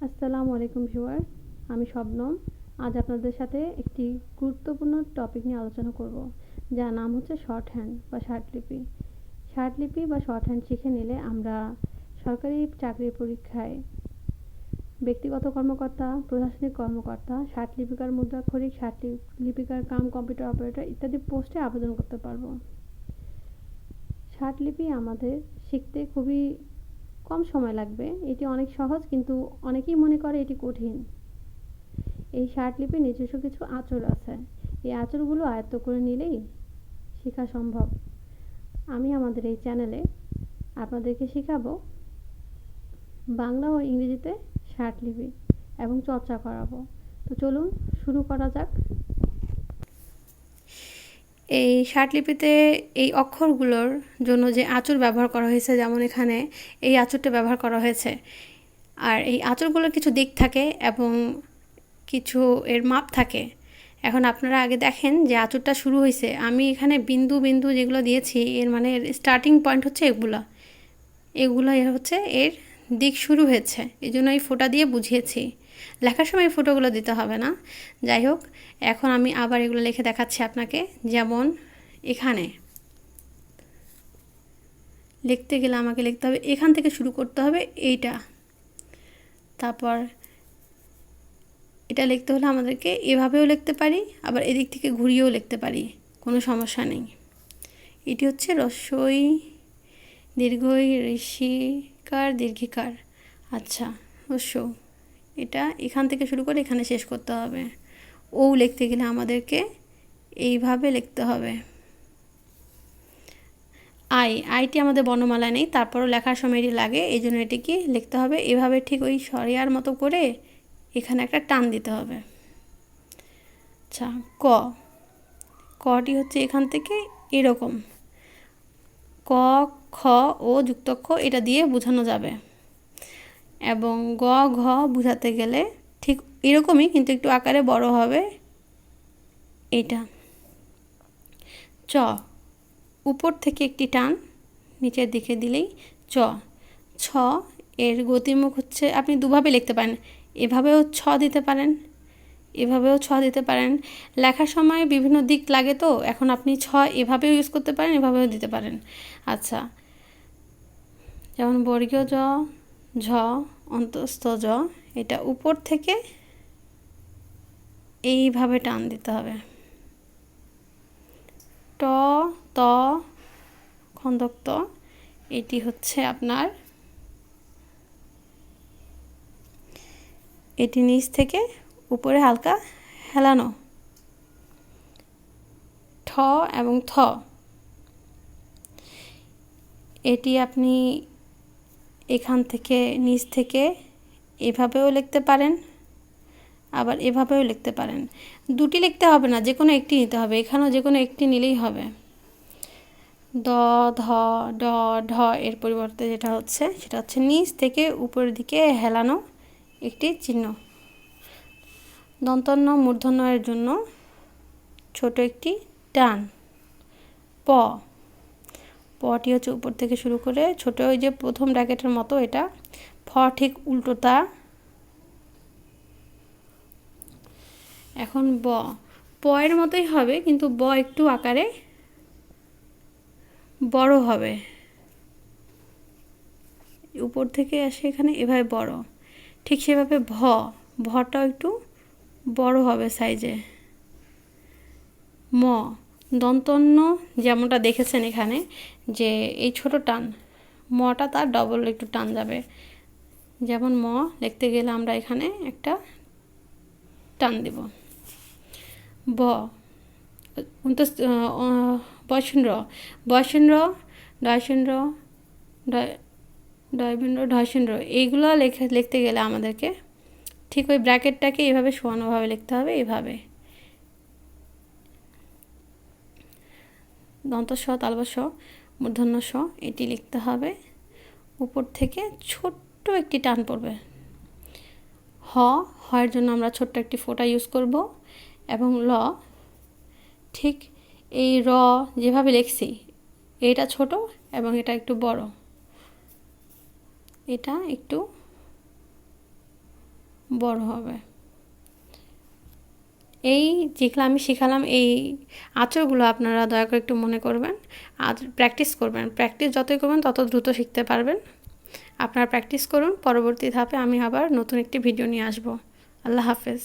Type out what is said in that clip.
আসসালামু আলাইকুম ভিউয়ার্স, আমি শবনম। আজ আপনাদের সাথে একটি গুরুত্বপূর্ণ টপিক নিয়ে আলোচনা করব, যার নাম হচ্ছে শর্ট হ্যান্ড বা শার্টলিপি। শার্টলিপি বা শর্ট হ্যান্ড শিখে নিলে আমরা সরকারি চাকরির পরীক্ষায় ব্যক্তিগত কর্মকর্তা, প্রশাসনিক কর্মকর্তা, শার্টলিপিকার, মুদ্রাক্ষরিক, শার্টলিপিকার কাম কম্পিউটার অপারেটর ইত্যাদি পোস্টে আবেদন করতে পারব। শার্টলিপি আমাদের শিখতে খুবই কম সময় লাগবে। এটি অনেক সহজ, কিন্তু অনেকেই মনে করে এটি কঠিন। এই শার্টলিপির নিজস্ব কিছু আঁচড় আছে। এই আঁচড়গুলো আয়ত্ত করে নিলেই শেখা সম্ভব। আমি আমাদের এই চ্যানেলে আপনাদেরকে শেখাবো বাংলা ও ইংরেজিতে শার্টলিপি এবং চর্চা করাবো। তো চলুন শুরু করা যাক। এই শার্টলিপিতে এই অক্ষরগুলোর জন্য যে আঁচড় ব্যবহার করা হয়েছে, যেমন এখানে এই আঁচড়টা ব্যবহার করা হয়েছে। আর এই আঁচড়গুলোর কিছু দিক থাকে এবং কিছু এর মাপ থাকে। এখন আপনারা আগে দেখেন যে আঁচড়টা শুরু হয়েছে। আমি এখানে বিন্দু বিন্দু যেগুলো দিয়েছি, এর মানে স্টার্টিং পয়েন্ট হচ্ছে এগুলো হচ্ছে এর দিক শুরু হয়েছে। এই জন্য এই ফোঁটা দিয়ে বুঝিয়েছি। লেখার সময় এই ফোঁটাগুলো দিতে হবে না। যাই হোক, এখন আমি আবার এগুলো লিখে দেখাচ্ছি আপনাকে। যেমন এখানে লিখতে গেলে আমাকে লিখতে হবে, এখান থেকে শুরু করতে হবে এইটা। তারপর এটা লিখতে হলে আমাদেরকে এভাবেও লিখতে পারি, আবার এদিক থেকে ঘুরিয়েও লিখতে পারি, কোনো সমস্যা নেই। এটি হচ্ছে রস্বই দীর্ঘই ঋষিকার দীর্ঘিকার। আচ্ছা, রস্য, এটা এখান থেকে শুরু করে এখানে শেষ করতে হবে। ও লিখতে গেলে আমাদেরকে এইভাবে লিখতে হবে। আইটি আমাদের বর্ণমালা নেই, তারপরও লেখার সময় এটি লাগে, এই জন্য এটিকে লিখতে হবে এভাবে, ঠিক ওই সরিয়ার মতো করে এখানে একটা টান দিতে হবে। আচ্ছা, কটি হচ্ছে এখান থেকে এরকম, ক, খ ও যুক্তক্ষ এটা দিয়ে বোঝানো যাবে। এবং গ, ঘ বোঝাতে গেলে ঠিক এরকমই, কিন্তু একটু আকারে বড় হবে এটা। চ, উপর থেকে একটি টান নিচের দিকে দিলেই চ। ছ, এর গতিমুখ হচ্ছে, আপনি দুভাবে লিখতে পারেন, এভাবেও ছ দিতে পারেন, এভাবেও ছ দিতে পারেন। লেখার সময় বিভিন্ন দিক লাগে, তো এখন আপনি ছ এভাবেও ইউজ করতে পারেন, এভাবেও দিতে পারেন। আচ্ছা, যেমন বর্গীয় জ, ঝ, অন্তস্থ জ, এটা উপর থেকে এইভাবে টান দিতে হবে। ট, ত, খন্দক ত, এটি হচ্ছে আপনার, এটি নিচ থেকে উপরে হালকা হেলানো। ঠ এবং থ, এটি আপনি এখান থেকে নিচ থেকে এভাবেও লিখতে পারেন, আবার এভাবেও লিখতে পারেন। দুটি লিখতে হবে না, যে কোনো একটি নিতে হবে, এখানেও যে কোনো একটি নিলেই হবে। দ, ধ, ড, ঢ এর পরিবর্তে যেটা হচ্ছে সেটা হচ্ছে নিচ থেকে উপরের দিকে হেলানো একটি চিহ্ন। দন্তন্য মূর্ধন্য এর জন্য ছোট একটি টান। প, পটি হচ্ছে উপর থেকে শুরু করে ছোট, ওই যে প্রথম ব্র্যাকেটের মতো এটা। ফ ঠিক উল্টোটা। এখন ব, প এর মতোই হবে, কিন্তু ব একটু আকারে বড় হবে, উপর থেকে আসে এখানে এভাবে বড়। ঠিক সেভাবে ভটাও একটু বড় হবে সাইজে। ম, দন্তন্য যেমনটা দেখেছেন এখানে, যে এই ছোট টান, মটা তার ডবল একটু টান যাবে। যেমন ম লিখতে গেলে আমরা এখানে একটা টান দেব। ব, বয়সেন্দ্র, বয়সেন্দ্র, ডয়সেন্দ্র, ডয়বেন্দ্র, ঢয়সেন্দ্র, এইগুলো লিখতে গেলে আমাদেরকে ঠিক ওই ব্র্যাকেটটাকে এইভাবে সমানভাবে লিখতে হবে, এইভাবে। দন্তস্ব, তালবস্ব, মূর্ধন্য স, এটি লিখতে হবে, উপর থেকে ছোট্ট একটি টান পড়বে। হয়ের জন্য আমরা ছোট্ট একটি ফোঁটা ইউজ করব। এবং ল, ঠিক এই র যেভাবে লিখছি, এটা ছোট এবং এটা একটু বড়, এটা একটু বড় হবে। এই যেগুলো আমি শিখালাম এই আঁচড়গুলো আপনারা দয়া করে একটু মনে করবেন আর প্র্যাকটিস করবেন। প্র্যাকটিস যতই করবেন তত দ্রুত শিখতে পারবেন। আপনারা প্র্যাকটিস করুন। পরবর্তী ধাপে আমি আবার নতুন একটি ভিডিও নিয়ে আসব। আল্লাহ হাফেজ।